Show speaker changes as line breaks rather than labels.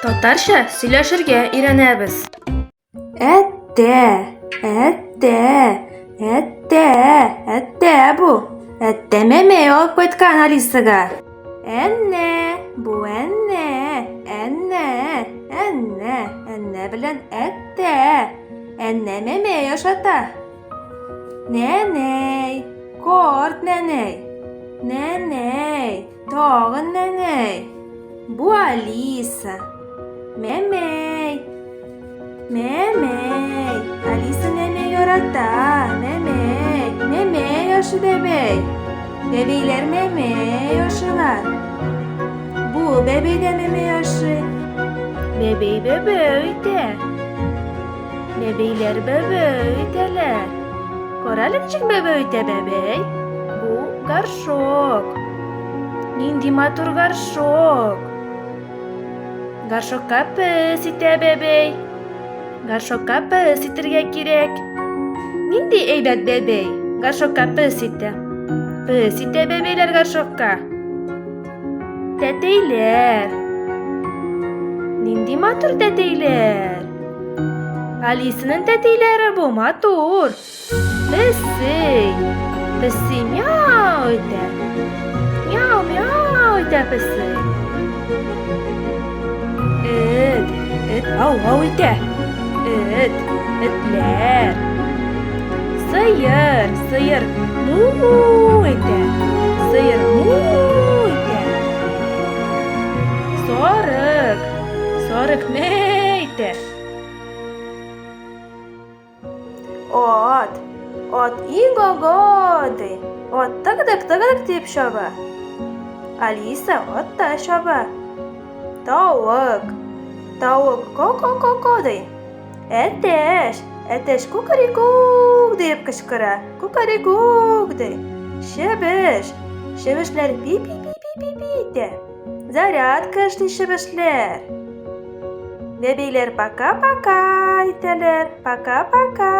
Tatarcha сөйләшергә өйрәнәбез. Әттә бу. Әттә мәмәй алып кайткан Алисага. Әннә белән әттә. Әннә мәмәй ашата. Нәнәй, корт нәнәй. Нәнәй, тагын нәнәй. Бу Алиса. Мәмәй. Алиса мәмәй ярата. Мәмәй яшы бәбәй. Бәбәйләр мәмәй яшылар. Бу бәбәй дә мәмәй яшы. Бәбәй итә. Бәбәйләр итәләр. Карале ничек бәбәй итә бәбәй? Бу горшок. Нинди матур горшок. Горшокка пес итә бәбәй. Горшокка пес итергә кирәк. Нинди әйбәт бәбәй. Горшокка пес итә. Пес итә бәбәйләр горшокка. Тәтәйләр. Нинди матур тәтәйләр. Алисаның тәтәйләре бу матур. Песей мяу итә. Мяу итә песей. Эт ау итә. Этләр. Сыер му итә. Сыер му итә. Сарык мә итә. Ат иң-га-га-ди. Ат тыгдык дип шаба. Алиса атта шаба. Тавык ко-ко-ко ди. Әтәш кукарикук дип кычкыра. Кукарикук ди. Шебешләр пи-пи итә. Зарядка эшли шебешләр. Бәбәйләр пока-пока итәләр. Пока-пока.